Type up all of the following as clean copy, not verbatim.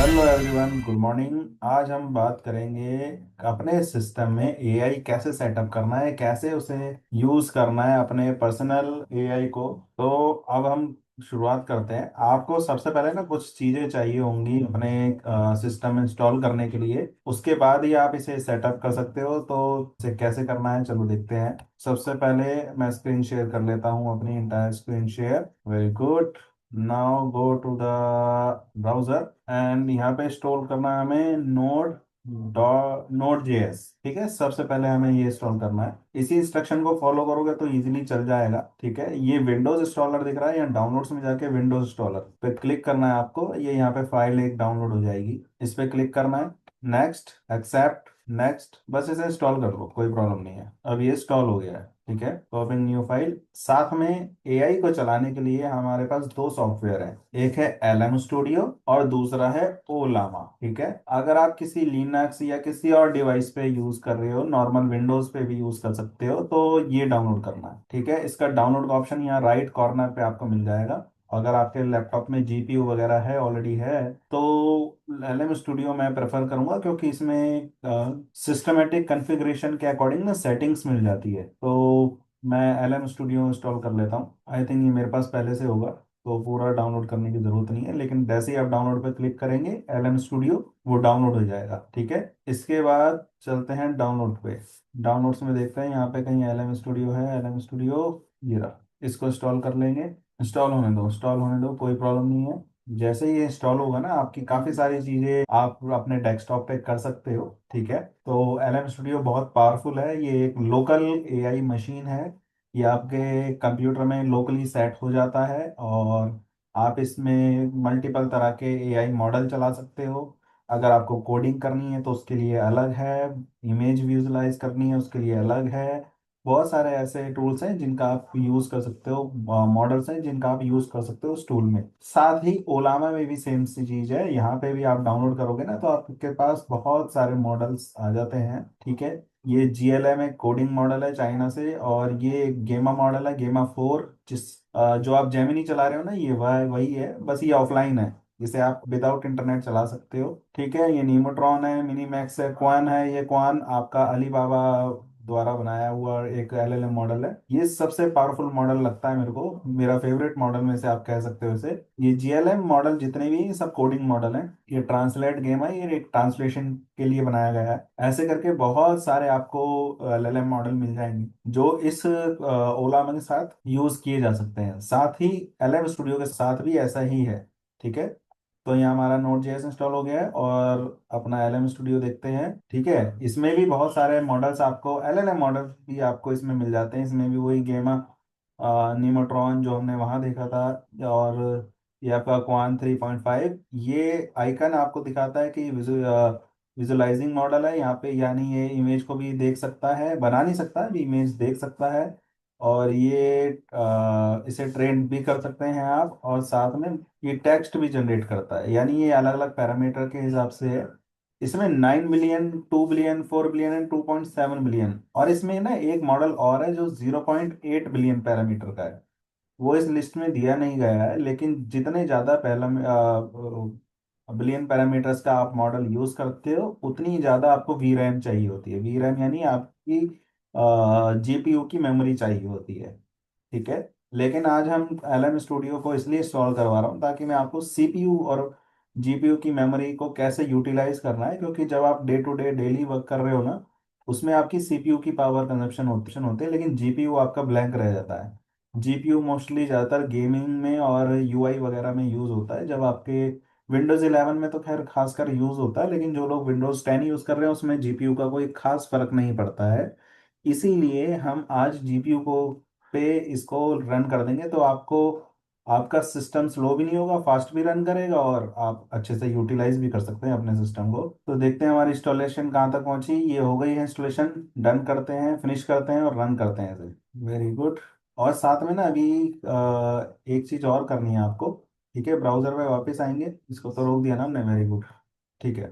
Hello everyone, good morning. आज हम बात करेंगे अपने सिस्टम में एआई कैसे सेटअप करना है, कैसे उसे यूज करना है अपने पर्सनल एआई को। तो अब हम शुरुआत करते हैं। आपको सबसे पहले ना कुछ चीज़ें चाहिए होंगी अपने सिस्टम इंस्टॉल करने के लिए, उसके बाद ही आप इसे सेटअप कर सकते हो। तो इसे कैसे करना है चलो देखते हैं। सबसे पहले मैं स्क्रीन शेयर कर लेता हूँ, अपनी entire screen share. Very good. Now go to the browser and यहाँ पे इंस्टॉल करना है हमें नोड जेएस। ठीक है, सबसे पहले हमें ये इंस्टॉल करना है। इसी इंस्ट्रक्शन को फॉलो करोगे तो इजीली चल जाएगा। ठीक है, ये विंडोज इंस्टॉलर दिख रहा है, या डाउनलोड्स में जाके विंडोज इंस्टॉलर पे क्लिक करना है आपको। ये यहाँ पे फाइल एक डाउनलोड हो जाएगी, इस पे क्लिक करना है। Next, accept, next. बस इसे इंस्टॉल कर लो, कोई प्रॉब्लम नहीं है। अब ये इंस्टॉल हो गया है। ठीक है, तो ओपन न्यू फाइल। साथ में एआई को चलाने के लिए हमारे पास दो सॉफ्टवेयर है, एक है एलएम स्टूडियो और दूसरा है ओलामा। ठीक है, अगर आप किसी लिनक्स या किसी और डिवाइस पे यूज कर रहे हो, नॉर्मल विंडोज पे भी यूज कर सकते हो, तो ये डाउनलोड करना है। ठीक है, इसका डाउनलोड का ऑप्शन यहाँ राइट कॉर्नर पे आपको मिल जाएगा। अगर आपके लैपटॉप में जीपीयू वगैरह है, ऑलरेडी है, तो एलएम स्टूडियो मैं प्रेफर करूंगा, क्योंकि इसमें सिस्टमेटिक कॉन्फ़िगरेशन के अकॉर्डिंग ना सेटिंग्स मिल जाती है। तो मैं एलएम स्टूडियो इंस्टॉल कर लेता हूँ। आई थिंक ये मेरे पास पहले से होगा, तो पूरा डाउनलोड करने की जरूरत नहीं है, लेकिन जैसे ही आप डाउनलोड पे क्लिक करेंगे एलएम स्टूडियो, वो डाउनलोड हो जाएगा। ठीक है, इसके बाद चलते हैं डाउनलोड पे। डाउनलोड्स में देखते हैं यहाँ पे कहीं एलएम स्टूडियो है। एलएम स्टूडियो ये रहा, इसको इंस्टॉल कर लेंगे। इंस्टॉल होने दो, इंस्टॉल होने दो, कोई प्रॉब्लम नहीं है। जैसे ही ये इंस्टॉल होगा ना, आपकी काफ़ी सारी चीज़ें आप अपने डेस्कटॉप पे कर सकते हो। ठीक है, तो एलएम स्टूडियो बहुत पावरफुल है। ये एक लोकल एआई मशीन है। ये आपके कंप्यूटर में लोकली सेट हो जाता है, और आप इसमें मल्टीपल तरह के एआई मॉडल चला सकते हो। अगर आपको कोडिंग करनी है तो उसके लिए अलग है, इमेज विजुलाइज करनी है उसके लिए अलग है। बहुत सारे ऐसे टूल्स हैं जिनका आप यूज कर सकते हो, मॉडल्स हैं जिनका आप यूज कर सकते हो उस टूल में। साथ ही ओलामा में भी सेम सी चीज है। यहाँ पे भी आप डाउनलोड करोगे ना, तो आपके पास बहुत सारे मॉडल्स आ जाते हैं। ठीक है, ये जीएलएम एक कोडिंग मॉडल है चाइना से, और ये एक गेमा मॉडल है, गेमा 4। जो आप जेमिनी चला रहे हो ना, ये वह वही है, बस ये ऑफलाइन है, जिसे आप विदाउट इंटरनेट चला सकते हो। ठीक है, ये नीमोट्रॉन है, मिनीमैक्स है, क्वान है। ये क्वान आपका अलीबाबा द्वारा बनाया हुआ एक एलएलएम मॉडल है। ये सबसे पावरफुल मॉडल लगता है मेरे को, मेरा फेवरेट मॉडल में से आप कह सकते हो इसे। ये जीएलएम मॉडल जितने भी हैं, सब कोडिंग मॉडल हैं। ये ट्रांसलेट गेम है, ये एक ट्रांसलेशन के लिए बनाया गया है। ऐसे करके बहुत सारे आपको एलएलएम मॉडल मिल जाएंगे, जो इस ओलामा के साथ यूज किए जा सकते हैं। साथ ही एलएम स्टूडियो के साथ भी ऐसा ही है। ठीक है, तो यहाँ हमारा नोड जेएस इंस्टॉल हो गया है, और अपना एलएम स्टूडियो देखते हैं। ठीक है, इसमें भी बहुत सारे मॉडल्स आपको, एलएलएम मॉडल भी आपको इसमें मिल जाते हैं। इसमें भी वही गेमा नीमोट्रॉन जो हमने वहाँ देखा था, और ये आपका क्वान 3.5। ये आइकन आपको दिखाता है कि विजुअलाइजिंग मॉडल है यहाँ पे, यानी ये इमेज को भी देख सकता है, बना नहीं सकता है, इमेज देख सकता है। और ये इसे ट्रेन भी कर सकते हैं आप, और साथ में ये टेक्स्ट भी जनरेट करता है, यानी ये अलग अलग पैरामीटर के हिसाब से है। इसमें 9 billion, 2 billion, 4 billion and 2.7 billion, और इसमें ना एक मॉडल और है जो 0.8 बिलियन पैरामीटर का है। वो इस लिस्ट में दिया नहीं गया है, लेकिन जितने ज़्यादा पहला बिलियन पैरामीटर्स का आप मॉडल यूज़ करते हो, उतनी ज़्यादा आपको वी रैम चाहिए होती है। वी रैम यानी आपकी जीपीयू की मेमोरी चाहिए होती है। ठीक है, लेकिन आज हम एलएम स्टूडियो को इसलिए इंस्टॉल करवा रहा हूँ ताकि मैं आपको सीपीयू और जीपीयू की मेमोरी को कैसे यूटिलाइज करना है, क्योंकि जब आप day to day daily work कर रहे हो ना, उसमें आपकी सीपीयू की पावर कंजप्शन होते हैं, लेकिन जीपीयू आपका ब्लैंक रह जाता है। जीपीयू मोस्टली ज़्यादातर गेमिंग में और यूआई वगैरह में यूज़ होता है। जब आपके विंडोज़ 11 में तो खैर खासकर यूज़ होता है, लेकिन जो लोग विंडोज़ 10 यूज़ कर रहे हैं उसमें जीपीयू का कोई खास फर्क नहीं पड़ता है। इसीलिए हम आज जीपीयू को पे इसको रन कर देंगे, तो आपको आपका सिस्टम स्लो भी नहीं होगा, फास्ट भी रन करेगा, और आप अच्छे से यूटिलाइज भी कर सकते हैं अपने सिस्टम को। तो देखते हैं हमारी इंस्टॉलेशन कहाँ तक पहुंची। ये हो गई है इंस्टॉलेशन। डन करते हैं, फिनिश करते हैं और रन करते हैं इसे। Very good. और साथ में ना अभी एक चीज़ और करनी है आपको। ठीक है, ब्राउजर पे वापस आएंगे, इसको तो रोक दिया ना हमने। Very good. ठीक है,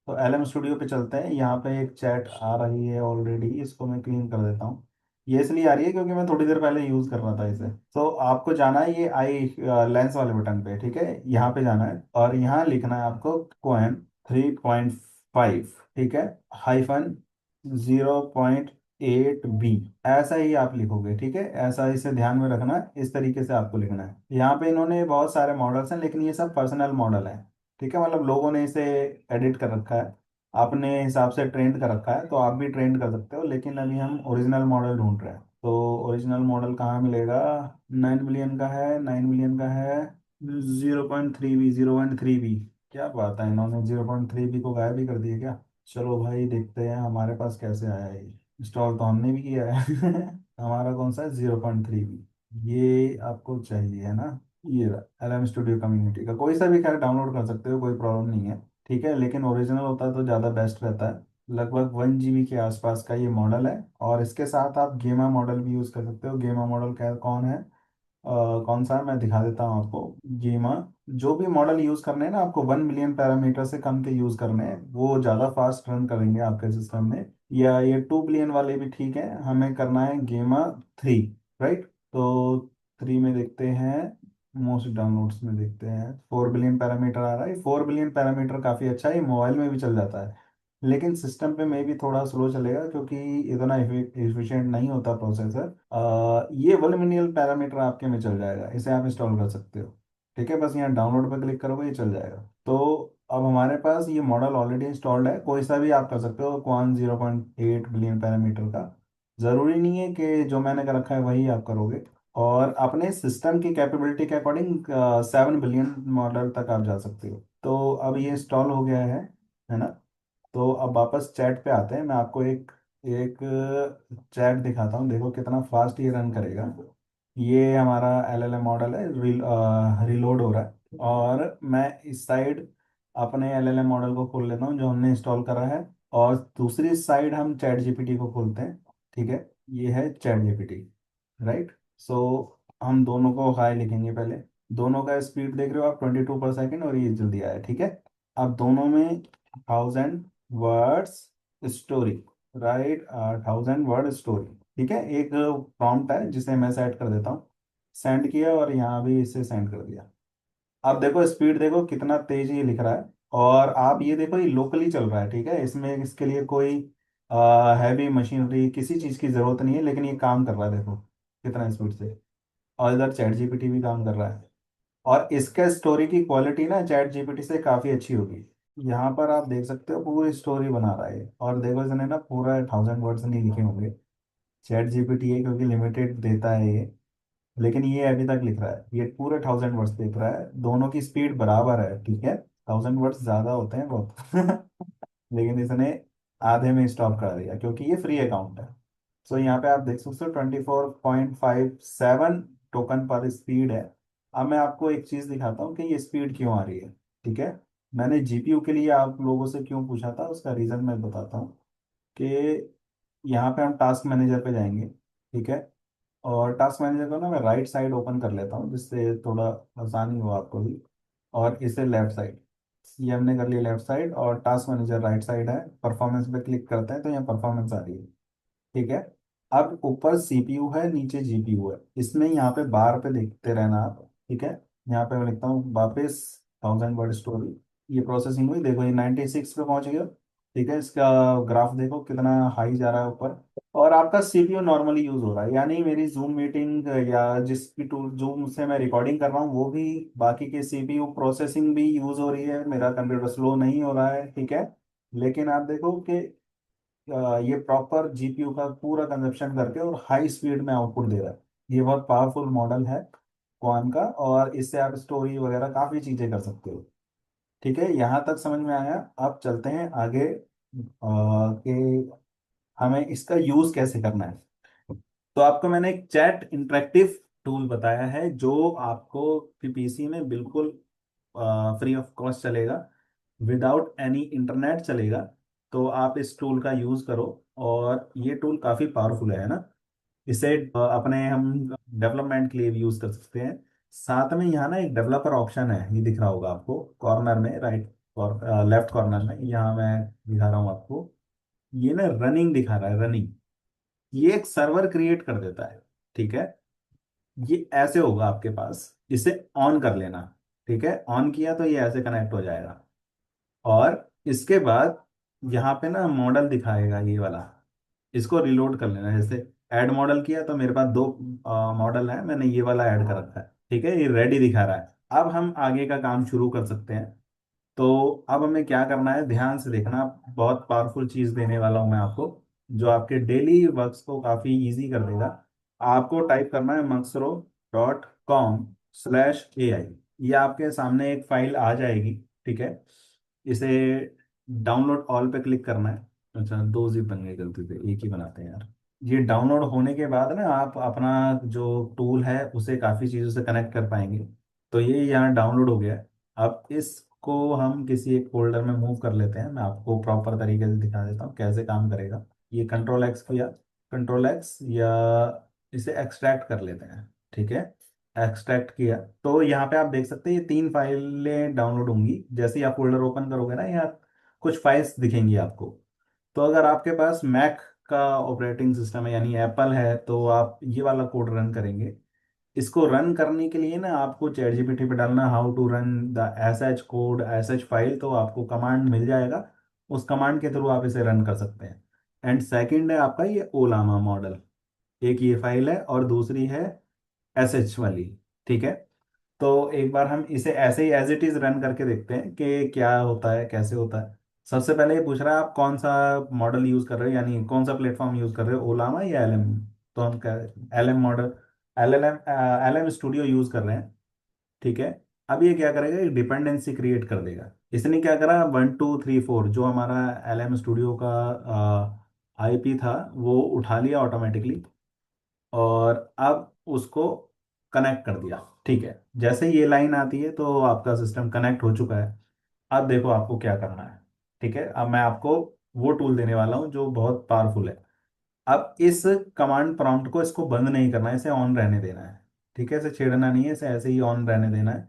तो एलएम स्टूडियो पे चलते हैं। यहाँ पे एक चैट आ रही है ऑलरेडी, इसको मैं क्लीन कर देता हूँ। ये इसलिए आ रही है क्योंकि मैं थोड़ी देर पहले यूज कर रहा था इसे। तो आपको जाना है ये आई लेंस वाले बटन पे, ठीक है, यहाँ पे जाना है और यहाँ लिखना है आपको कोएन 3.5, ठीक है, हाइफन 0.8 बी, ऐसा ही आप लिखोगे, ठीक है, ऐसा इसे ध्यान में रखना है, इस तरीके से आपको लिखना है। यहाँ पे इन्होंने बहुत सारे मॉडल्स हैं लेकिन ये सब पर्सनल मॉडल हैं, ठीक है, मतलब लोगों ने इसे एडिट कर रखा है, अपने हिसाब से ट्रेंड कर रखा है, तो आप भी ट्रेंड कर सकते हो, लेकिन अभी हम ओरिजिनल मॉडल ढूंढ रहे हैं। तो ओरिजिनल मॉडल कहाँ मिलेगा? 9 मिलियन का है, 9 मिलियन का है, 0.3 बी, 0.3 बी। क्या बात है, इन्होंने 0.3 बी को गायब ही कर दिया क्या? चलो भाई देखते हैं हमारे पास कैसे आया है। इंस्टॉल तो हमने भी किया है हमारा कौन सा है? 0.3 बी, ये आपको चाहिए है ना? ये एल एम स्टूडियो कम्युनिटी का कोई सा भी खैर डाउनलोड कर सकते हो, कोई प्रॉब्लम नहीं है, ठीक है, लेकिन ओरिजिनल होता तो ज़्यादा बेस्ट रहता है। लगभग 1 GB के आसपास का ये मॉडल है, और इसके साथ आप गेमा मॉडल भी यूज़ कर सकते हो। गेमा मॉडल क्या कौन है, कौन सा है मैं दिखा देता हूँ आपको। गेमा, जो भी मॉडल यूज़ करने हैं ना आपको 1 मिलियन पैरामीटर से कम के यूज़ करने हैं, वो ज़्यादा फास्ट रन करेंगे आपके सिस्टम में। या ये 2 बिलियन वाले भी ठीक है, हमें करना है गेमा 3, राइट? तो 3 में देखते हैं, मोस्ट डाउनलोड्स में देखते हैं, 4 बिलियन पैरामीटर आ रहा है। 4 बिलियन पैरामीटर काफ़ी अच्छा है, ये मोबाइल में भी चल जाता है, लेकिन सिस्टम पे में भी थोड़ा स्लो चलेगा क्योंकि इतना एफिशिएंट नहीं होता प्रोसेसर। ये 1 मिलियन पैरामीटर आपके में चल जाएगा, इसे आप इंस्टॉल कर सकते हो, ठीक है, बस यहाँ डाउनलोड पर क्लिक करोगे ये चल जाएगा। तो अब हमारे पास ये मॉडल ऑलरेडी इंस्टॉल्ड है, कोई सा भी आप कर सकते हो क्वान 0.8 बिलियन पैरामीटर का। ज़रूरी नहीं है कि जो मैंने कर रखा है वही आप करोगे, और अपने सिस्टम की कैपेबिलिटी के अकॉर्डिंग 7 बिलियन मॉडल तक आप जा सकते हो। तो अब ये इंस्टॉल हो गया है ना? तो अब वापस चैट पे आते हैं, मैं आपको एक एक चैट दिखाता हूँ, देखो कितना फास्ट ये रन करेगा। ये हमारा एलएलएम मॉडल है, रिलोड हो रहा है, और मैं इस साइड अपने एलएलएम मॉडल को खोल लेता हूँ जो हमने इंस्टॉल करा है, और दूसरी साइड हम चैट जीपीटी को खोलते हैं, ठीक है, ये है चैट जीपीटी, राइट? सो हम दोनों को हाई लिखेंगे पहले। दोनों का स्पीड देख रहे हो आप, 22 पर सेकेंड, और ये जल्दी आया, ठीक है। अब दोनों में 1000 words story, right, 1000 word story, ठीक है, एक प्रॉम्प्ट है जिसे मैं सेट कर देता हूँ। सेंड किया, और यहाँ भी इसे सेंड कर दिया। अब देखो स्पीड देखो कितना तेज ये लिख रहा है, और आप ये देखो ये लोकली चल रहा है, ठीक है, इसमें इसके लिए कोई हैवी मशीनरी किसी चीज़ की ज़रूरत नहीं है, लेकिन ये काम कर रहा है देखो कितना स्पीड से। और इधर चैट जीपीटी भी काम कर रहा है, और इसके स्टोरी की क्वालिटी ना चैट जीपीटी से काफ़ी अच्छी होगी। यहाँ पर आप देख सकते हो पूरी स्टोरी बना रहा है, और देखो इसने ना पूरा 1000 वर्ड्स नहीं लिखे होंगे, चैट जीपीटी है क्योंकि लिमिटेड देता है ये, लेकिन ये अभी तक लिख रहा है, ये पूरे 1000 वर्ड्स लिख रहा है, दोनों की स्पीड बराबर है, ठीक है, 1000 वर्ड्स ज़्यादा होते हैं बहुत लेकिन इसने आधे में स्टॉप कर दिया क्योंकि ये फ्री अकाउंट है। सो यहाँ पे आप देख सकते हो 24.57 टोकन पर स्पीड है। अब मैं आपको एक चीज़ दिखाता हूँ कि ये स्पीड क्यों आ रही है, ठीक है। मैंने जीपीयू के लिए आप लोगों से क्यों पूछा था उसका रीज़न मैं बताता हूँ, कि यहाँ पे हम टास्क मैनेजर पे जाएंगे, ठीक है, और टास्क मैनेजर को ना मैं राइट साइड ओपन कर लेता हूँ जिससे थोड़ा आसानी हो आपको भी, और इसे लेफ्ट साइड, ये हमने कर लिया लेफ्ट साइड, और टास्क मैनेजर राइट साइड है। परफॉर्मेंस पे क्लिक करते हैं तो यहाँ परफॉर्मेंस आ रही है, ठीक है। अब ऊपर सीपीयू है, नीचे जीपीयू है, इसमें यहाँ पे बार पे देखते रहना आप, ठीक है। यहाँ पे मैं लिखता हूँ वापस 1000 वर्ड स्टोरी, ये प्रोसेसिंग हुई, देखो ये 96 पे पहुंच गया, ठीक है, इसका ग्राफ देखो कितना हाई जा रहा है ऊपर। और आपका सीपीयू नॉर्मली यूज हो रहा है, यानी मेरी जूम मीटिंग या जिस भी टूल जूम से मैं रिकॉर्डिंग कर रहा हूँ वो भी, बाकी के सीपीयू प्रोसेसिंग भी यूज हो रही है, मेरा कंप्यूटर स्लो नहीं हो रहा है, ठीक है। लेकिन आप देखो कि ये प्रॉपर जीपीयू का पूरा कंजप्शन करके और हाई स्पीड में आउटपुट दे रहा है। ये बहुत पावरफुल मॉडल है क्वान का, और इससे आप स्टोरी वगैरह काफ़ी चीज़ें कर सकते हो, ठीक है, यहाँ तक समझ में आया। अब चलते हैं आगे, कि हमें इसका यूज़ कैसे करना है। तो आपको मैंने एक चैट इंटरेक्टिव टूल बताया है जो आपको पीपीसी में बिल्कुल फ्री ऑफ कॉस्ट चलेगा, विदाउट एनी इंटरनेट चलेगा। तो आप इस टूल का यूज़ करो, और ये टूल काफ़ी पावरफुल है ना। इसे अपने हम डेवलपमेंट के लिए भी यूज़ कर सकते हैं। साथ में यहाँ ना एक डेवलपर ऑप्शन है, ये दिख रहा होगा आपको कॉर्नर में, राइट और लेफ्ट कॉर्नर में, यहाँ मैं दिखा रहा हूँ आपको, ये ना रनिंग दिखा रहा है, रनिंग। ये एक सर्वर क्रिएट कर देता है। ठीक है, ये ऐसे होगा आपके पास, इसे ऑन कर लेना। ठीक है, ऑन किया तो ये ऐसे कनेक्ट हो जाएगा। और इसके बाद यहाँ पे ना मॉडल दिखाएगा ये वाला, इसको रिलोड कर लेना। जैसे ऐड मॉडल किया तो मेरे पास दो मॉडल है, मैंने ये वाला ऐड कर रखा है। ठीक है, ये रेडी दिखा रहा है। अब हम आगे का काम शुरू कर सकते हैं। तो अब हमें क्या करना है, ध्यान से देखना, बहुत पावरफुल चीज देने वाला हूं मैं आपको, जो आपके डेली वर्क्स को काफी इजी कर देगा। आपको टाइप करना है maxro.com/ai। ये आपके सामने एक फाइल आ जाएगी। ठीक है, इसे डाउनलोड ऑल पे क्लिक करना है। अच्छा, दो जिप बन गए गलती से, एक ही बनाते हैं यार। ये डाउनलोड होने के बाद ना आप अपना जो टूल है उसे काफ़ी चीज़ों से कनेक्ट कर पाएंगे। तो ये यहाँ डाउनलोड हो गया है। अब इसको हम किसी एक फोल्डर में मूव कर लेते हैं, मैं आपको प्रॉपर तरीके से दिखा देता हूँ कैसे काम करेगा। ये कंट्रोल X किया, कंट्रोल X, या इसे एक्सट्रैक्ट कर लेते हैं। ठीक है, एक्सट्रैक्ट किया तो यहाँ पे आप देख सकते हैं ये तीन फाइलें डाउनलोड होंगी। जैसे ही आप फोल्डर ओपन करोगे ना, यहाँ कुछ फाइल्स दिखेंगी आपको। तो अगर आपके पास मैक का ऑपरेटिंग सिस्टम है यानी एप्पल है, तो आप ये वाला कोड रन करेंगे। इसको रन करने के लिए ना आपको चैट जीपीटी पे डालना how to run the S H code S H file, तो आपको कमांड मिल जाएगा। उस कमांड के थ्रू आप इसे रन कर सकते हैं। एंड सेकंड है आपका ये ओलामा मॉडल। एक ये फाइल है और दूसरी है एस एच वाली। ठीक है, तो एक बार हम इसे ऐसे ही एज इट इज रन करके देखते हैं कि क्या होता है, कैसे होता है। सबसे पहले ये पूछ रहा है आप कौन सा मॉडल यूज कर रहे हो, यानी कौन सा प्लेटफॉर्म यूज कर रहे हो, ओलामा या एलएम। तो हम L M model, L M studio use कर रहे हैं। ठीक है, अब ये क्या करेगा, एक डिपेंडेंसी क्रिएट कर देगा। इसने क्या करा, 1 2 3 4 जो हमारा एल एम स्टूडियो का आईपी था वो उठा लिया ऑटोमेटिकली, और अब उसको कनेक्ट कर दिया। ठीक है, जैसे ही ये लाइन आती है तो आपका सिस्टम कनेक्ट हो चुका है। अब देखो आपको क्या करना है। ठीक है, अब मैं आपको वो टूल देने वाला हूँ जो बहुत पावरफुल है। अब इस कमांड प्रॉम्प्ट को, इसको बंद नहीं करना है, इसे ऑन रहने देना है। ठीक है, इसे छेड़ना नहीं है, इसे ऐसे ही ऑन रहने देना है।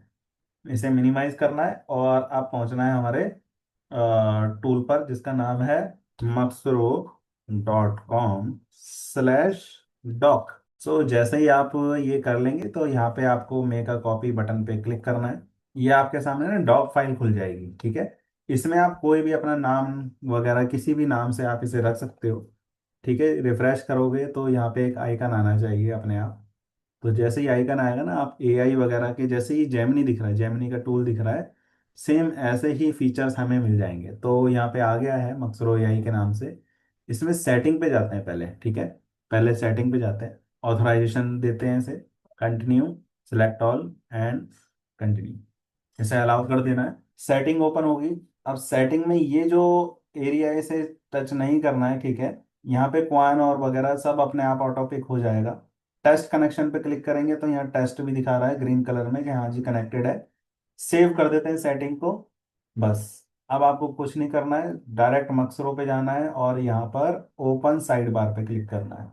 इसे मिनिमाइज करना है और आप पहुंचना है हमारे टूल पर जिसका नाम है maxro.com/doc। सो जैसे ही आप ये कर लेंगे तो यहाँ पे आपको मेक अ कॉपी बटन पे क्लिक करना है। ये आपके सामने ना डॉक फाइल खुल जाएगी। ठीक है, इसमें आप कोई भी अपना नाम वगैरह किसी भी नाम से आप इसे रख सकते हो। ठीक है, रिफ्रेश करोगे तो यहाँ पे एक आइकन आना चाहिए अपने आप। तो जैसे ही आइकन आएगा ना, आप एआई वगैरह के, जैसे ही जेमिनी दिख रहा है, जेमिनी का टूल दिख रहा है, सेम ऐसे ही फीचर्स हमें मिल जाएंगे। तो यहाँ पे आ गया है मक्सरो एआई के नाम से। इसमें सेटिंग पे जाते हैं पहले। ठीक है, पहले सेटिंग पे जाते हैं, ऑथराइजेशन देते हैं इसे, continue, select all and continue, इसे अलाउ कर देना है। सेटिंग ओपन होगी। अब सेटिंग में ये जो एरिया है इसे टच नहीं करना है। ठीक है, यहाँ पे क्वान और वगैरह सब अपने आप ऑटो पिक हो जाएगा। टेस्ट कनेक्शन पे क्लिक करेंगे तो यहाँ टेस्ट भी दिखा रहा है ग्रीन कलर में कि हाँ जी कनेक्टेड है। सेव कर देते हैं सेटिंग को। बस, अब आपको कुछ नहीं करना है, डायरेक्ट मक्सरो पे जाना है और यहाँ पर ओपन साइड बार पे क्लिक करना है।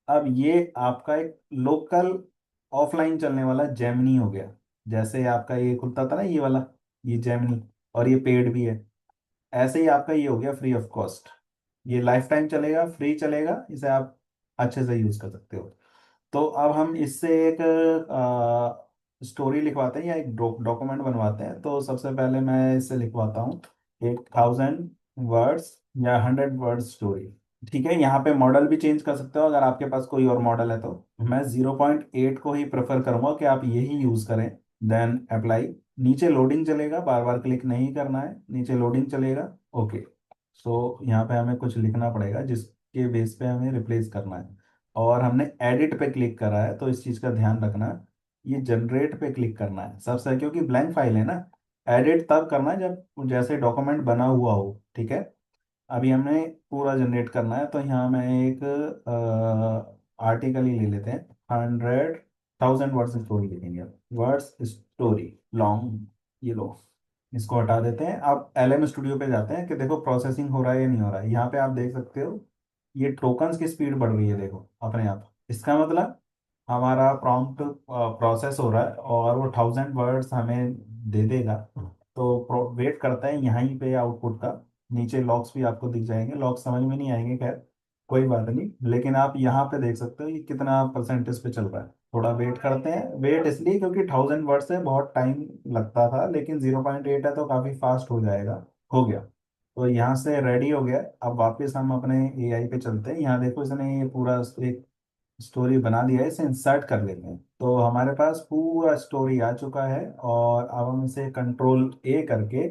अब ये आपका एक लोकल ऑफलाइन चलने वाला जेमिनी हो गया। जैसे आपका ये खुलता था ना ये वाला, ये जेमिनी, और ये पेड भी है। ऐसे ही आपका ये हो गया फ्री ऑफ कॉस्ट। ये लाइफ टाइम चलेगा, फ्री चलेगा, इसे आप अच्छे से यूज कर सकते हो। तो अब हम इससे एक स्टोरी लिखवाते हैं या एक डॉक्यूमेंट बनवाते हैं। तो सबसे पहले मैं इससे लिखवाता हूँ 1000 वर्ड्स या 100 वर्ड्स स्टोरी। ठीक है, यहाँ पे मॉडल भी चेंज कर सकते हो अगर आपके पास कोई और मॉडल है तो। मैं 0.8 को ही प्रेफर करूंगा कि आप यही यूज करें। देन अप्लाई, नीचे लोडिंग चलेगा, बार बार क्लिक नहीं करना है, नीचे लोडिंग चलेगा। ओके, सो यहाँ पे हमें कुछ लिखना पड़ेगा जिसके बेस पे हमें रिप्लेस करना है। और हमने एडिट पे क्लिक करा है तो इस चीज़ का ध्यान रखना, ये जनरेट पे क्लिक करना है सबसे, क्योंकि ब्लैंक फाइल है ना। एडिट तब करना है जब जैसे डॉक्यूमेंट बना हुआ हो। ठीक है, अभी हमें पूरा जनरेट करना है तो यहाँ मैं एक आर्टिकल ही ले लेते हैं। 1000 वर्ड्स स्टोरी लिखेंगे, वर्ड्स स्टोरी लॉन्ग, ये लो, इसको हटा देते हैं। अब एलएम स्टूडियो पे जाते हैं कि देखो प्रोसेसिंग हो रहा है या नहीं हो रहा है। यहाँ पे आप देख सकते हो ये टोकन्स की स्पीड बढ़ रही है, देखो अपने आप। इसका मतलब हमारा प्रॉम्प्ट प्रोसेस हो रहा है और वो 1000 वर्ड्स हमें दे देगा। तो वेट करते हैं यहीं पे आउटपुट का। नीचे लॉग्स भी आपको दिख जाएंगे, लॉग्स समझ में नहीं आएंगे खैर। कोई बात नहीं, लेकिन आप यहाँ पे देख सकते हो ये कितना परसेंटेज पे चल रहा है। थोड़ा वेट करते हैं, वेट इसलिए क्योंकि 1000 वर्ड से बहुत टाइम लगता था, लेकिन 0.8 है तो काफी फास्ट हो जाएगा। हो गया। तो यहाँ से रेडी हो गया। अब वापस हम अपने एआई पे चलते हैं। यहाँ देखो इसने ये पूरा एक स्टोरी बना दिया है, इसे इंसर्ट कर लेते हैं। तो हमारे पास पूरा स्टोरी आ चुका है, और अब हम इसे कंट्रोल ए करके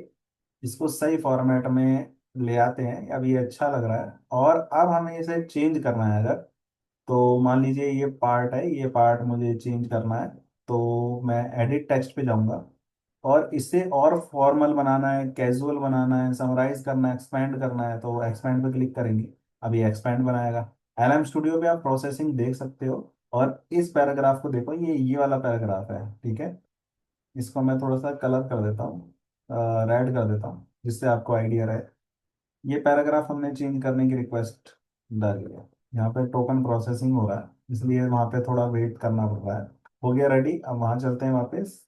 इसको सही फॉर्मेट में ले आते हैं। अब ये अच्छा लग रहा है, और अब हमें इसे चेंज करना है अगर। तो मान लीजिए ये पार्ट है, ये पार्ट मुझे चेंज करना है। तो मैं एडिट टेक्स्ट पे जाऊंगा, और इसे और फॉर्मल बनाना है, कैजुअल बनाना है, समराइज करना है, एक्सपेंड करना है, तो एक्सपेंड पे क्लिक करेंगे। अब ये एक्सपेंड बनाएगा। एलएम स्टूडियो पे आप प्रोसेसिंग देख सकते हो, और इस पैराग्राफ को देखो, ये वाला पैराग्राफ है, ठीक है। इसको मैं थोड़ा सा कलर कर देता हूँ, रेड कर देता हूँ, जिससे आपको आइडिया रहे। ये पैराग्राफ हमने चेंज करने की रिक्वेस्ट डाली है। यहाँ पे टोकन प्रोसेसिंग हो रहा है, इसलिए वहाँ पे थोड़ा वेट करना पड़ रहा है। हो गया रेडी। अब वहाँ चलते हैं वापस।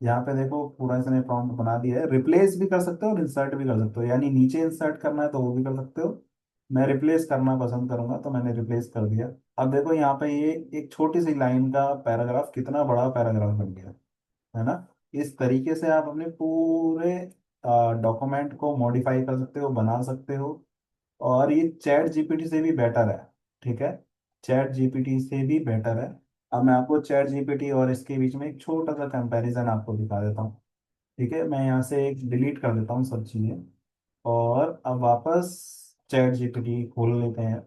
यहाँ पे देखो पूरा इसने प्रॉम्प्ट बना दिया है। रिप्लेस भी कर सकते हो और इंसर्ट भी कर सकते हो, यानी नीचे इंसर्ट करना है तो वो भी कर सकते हो। मैं रिप्लेस करना पसंद करूंगा, तो मैंने रिप्लेस कर दिया। अब देखो यहाँ पे ये एक छोटी सी लाइन का पैराग्राफ कितना बड़ा पैराग्राफ बन गया, है ना। इस तरीके से आप अपने पूरे डॉक्यूमेंट को मॉडिफाई कर सकते हो, बना सकते हो। और ये चैट जीपीटी से भी बेटर है, ठीक है। चैट जीपीटी से भी बेटर है। अब मैं आपको चैट जीपीटी और इसके बीच में एक छोटा सा कंपैरिजन आपको दिखा देता हूँ। ठीक है, मैं यहाँ से एक डिलीट कर देता हूँ सब चीज़ें, और अब वापस चैट जीपीटी खोल लेते हैं,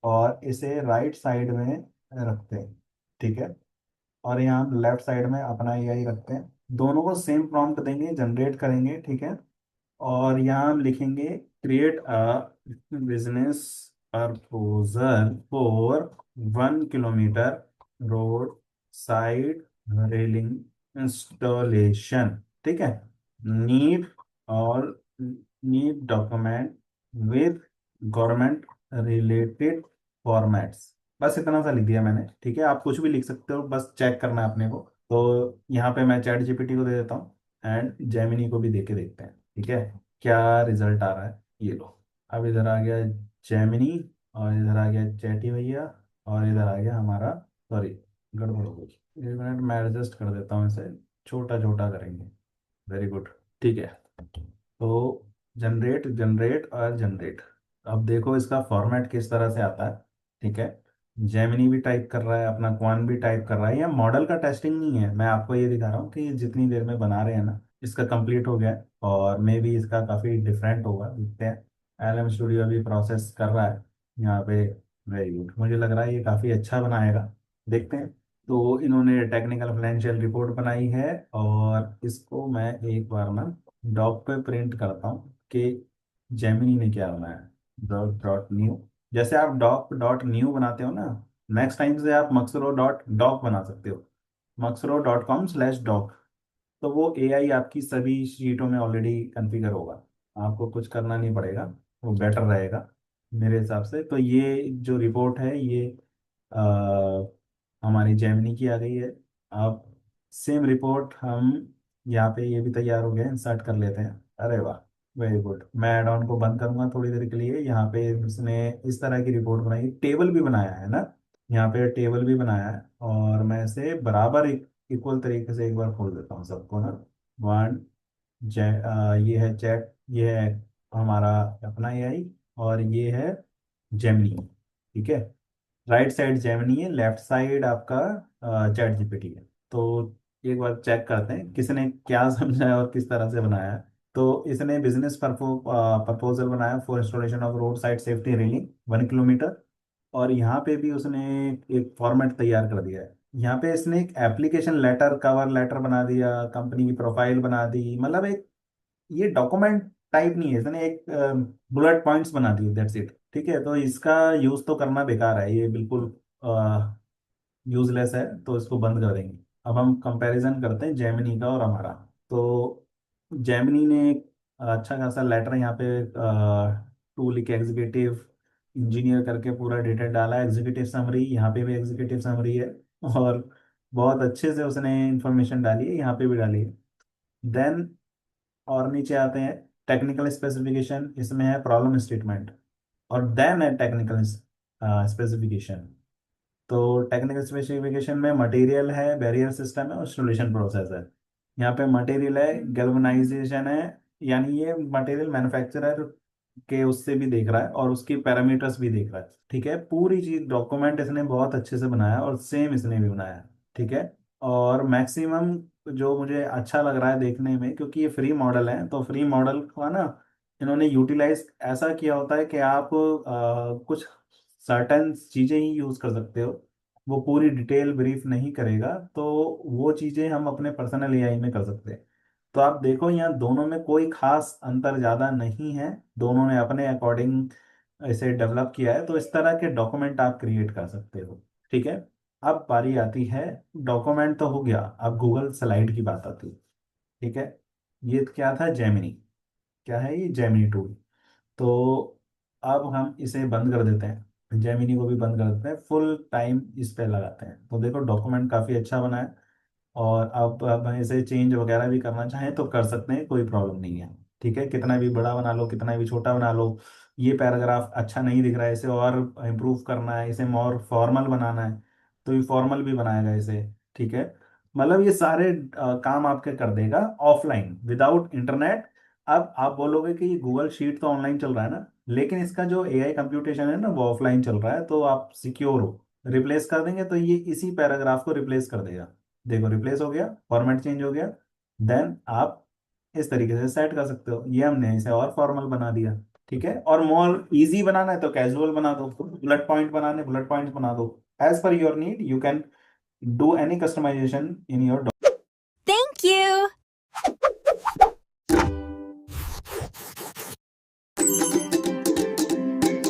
और इसे राइट साइड में रखते हैं, ठीक है। और यहाँ लेफ्ट साइड में अपना एआई रखते हैं। दोनों को सेम प्रॉम्प्ट देंगे, जनरेट करेंगे, ठीक है। और यहाँ हम लिखेंगे create a business proposal for 1 kilometre road side railing installation, ठीक है। नीड और need document with government related formats. बस इतना सा लिख दिया मैंने, ठीक है। आप कुछ भी लिख सकते हो, बस चेक करना है अपने को। तो यहाँ पे मैं चैट जीपीटी को दे देता हूँ, एंड जेमिनी को भी दे के देखते हैं, ठीक है, क्या रिजल्ट आ रहा है। ये लो, अब इधर आ गया जेमिनी, और इधर आ गया चैटी भैया, और इधर आ गया हमारा, सॉरी गड़बड़ हो गई। एक मिनट, मैं एडजस्ट कर देता हूँ इसे, छोटा छोटा करेंगे। वेरी गुड, ठीक है। तो जनरेट जनरेट और जनरेट। अब देखो इसका फॉर्मेट किस तरह से आता है, ठीक है। जेमिनी भी टाइप कर रहा है, अपना क्वान भी टाइप कर रहा है। यह मॉडल का टेस्टिंग नहीं है, मैं आपको ये दिखा रहा हूँ कि जितनी देर में बना रहे हैं ना, इसका कंप्लीट हो गया है, और मे भी इसका काफ़ी डिफरेंट होगा, देखते हैं। एलएम स्टूडियो भी प्रोसेस कर रहा है यहाँ पे। वेरी गुड, मुझे लग रहा है ये काफ़ी अच्छा बनाएगा, देखते हैं। तो इन्होंने टेक्निकल फाइनेंशियल रिपोर्ट बनाई है, और इसको मैं एक बार ना डॉक पे प्रिंट करता हूँ कि जेमिनी ने क्या बनाया। डॉक डॉट न्यू, जैसे आप डॉक डॉट न्यू बनाते हो ना, नेक्स्ट टाइम से आप मक्सरो डॉट डॉक बना सकते हो, maxro.com/doc। तो वो एआई आपकी सभी शीटों में ऑलरेडी कॉन्फ़िगर होगा, आपको कुछ करना नहीं पड़ेगा, वो बेटर रहेगा मेरे हिसाब से। तो ये जो रिपोर्ट है, ये हमारी जेमिनी की आ गई है। अब सेम रिपोर्ट हम यहाँ पे, ये भी तैयार हो गया, इंसर्ट कर लेते हैं। अरे वाह, वेरी गुड। मैं ऐड ऑन को बंद करूंगा थोड़ी देर के लिए। यहाँ पे उसने इस तरह की रिपोर्ट बनाई, टेबल भी बनाया है ना, यहाँ पे टेबल भी बनाया है। और मैं इसे बराबर इक्वल तरीके से एक बार खोल देता हूँ सबको ना। वन, ये है चैट, ये है हमारा अपना एआई, और ये है जेमिनी, ठीक है। राइट साइड जेमिनी है, लेफ्ट साइड आपका चैट जीपीटी है। तो एक बार चेक करते हैं किसने क्या समझा है और किस तरह से बनाया है। तो इसने बिजनेस प्रपोजल बनाया for installation of road side safety railing 1 kilometre. और यहाँ पे भी उसने एक फॉर्मेट तैयार कर दिया है। यहाँ पे इसने एक एप्लीकेशन लेटर, कवर लेटर बना दिया, कंपनी की प्रोफाइल बना दी, मतलब एक, ये डॉक्यूमेंट टाइप नहीं है, इसने एक बुलेट पॉइंट्स बना दिए, दैट्स इट, ठीक है। तो इसका यूज तो करना बेकार है, ये बिल्कुल यूजलेस है, तो इसको बंद कर देंगे। अब हम कंपैरिजन करते हैं जेमिनी का और हमारा। तो जेमिनी ने एक अच्छा खासा लेटर यहाँ पे टूल के एग्जीक्यूटिव इंजीनियर करके पूरा डिटेल डाला है। एग्जीक्यूटिव समरी, यहाँ पे भी एग्जीक्यूटिव समरी है, और बहुत अच्छे से उसने इंफॉर्मेशन डाली है, यहाँ पे भी डाली है। देन और नीचे आते हैं टेक्निकल स्पेसिफिकेशन, इसमें है प्रॉब्लम स्टेटमेंट, और देन है टेक्निकल स्पेसिफिकेशन। तो टेक्निकल स्पेसिफिकेशन में मटेरियल है, बैरियर सिस्टम है और सोल्यूशन प्रोसेस है। यहाँ पे मटेरियल है, गैल्वेनाइजेशन है, यानी ये मटेरियल मैन्युफैक्चरर के उससे भी देख रहा है और उसकी पैरामीटर्स भी देख रहा है। ठीक है, पूरी चीज डॉक्यूमेंट इसने बहुत अच्छे से बनाया और सेम इसने भी बनाया है। ठीक है। और मैक्सिमम जो मुझे अच्छा लग रहा है देखने में, क्योंकि ये फ्री मॉडल है, तो फ्री मॉडल का ना इन्होंने यूटिलाइज ऐसा किया होता है कि आप कुछ सर्टेन चीजें ही यूज कर सकते हो, वो पूरी डिटेल ब्रीफ नहीं करेगा, तो वो चीजें हम अपने पर्सनल एआई में कर सकते हैं। तो आप देखो यहाँ दोनों में कोई खास अंतर ज्यादा नहीं है, दोनों ने अपने अकॉर्डिंग इसे डेवलप किया है, तो इस तरह के डॉक्यूमेंट आप क्रिएट कर सकते हो। ठीक है। अब बारी आती है, डॉक्यूमेंट तो हो गया, अब गूगल स्लाइड की बात आती है। ठीक है। ये क्या था, जेमिनी। क्या है ये, जेमिनी टूल। तो अब हम इसे बंद कर देते हैं, जेमिनी को भी बंद कर देते हैं, फुल टाइम इस पे लगाते हैं। तो देखो डॉक्यूमेंट काफ़ी अच्छा बना है। और अब हम इसे चेंज वगैरह भी करना चाहें तो कर सकते हैं, कोई प्रॉब्लम नहीं है। ठीक है, कितना भी बड़ा बना लो, कितना भी छोटा बना लो। ये पैराग्राफ अच्छा नहीं दिख रहा है, इसे और इम्प्रूव करना है, इसे मोर फॉर्मल बनाना है, तो ये फॉर्मल भी बनाएगा इसे। ठीक है। मतलब ये सारे काम आपके कर देगा ऑफलाइन विदाउट इंटरनेट। अब आप बोलोगे कि गूगल शीट तो ऑनलाइन चल रहा है ना, लेकिन इसका जो एआई कंप्यूटेशन है ना वो ऑफलाइन चल रहा है, तो आप सिक्योर हो। रिप्लेस कर देंगे तो ये इसी पैराग्राफ को रिप्लेस कर देगा। देखो रिप्लेस हो गया, फॉर्मेट चेंज हो गया। देन आप इस तरीके से सेट कर सकते हो, ये हमने इसे और फॉर्मल बना दिया। ठीक है, और मोर इजी बनाना है तो कैजुअल बना दो, बुलेट पॉइंट बनाने बुलेट पॉइंट्स बना दो। As per your need you can do any customization in your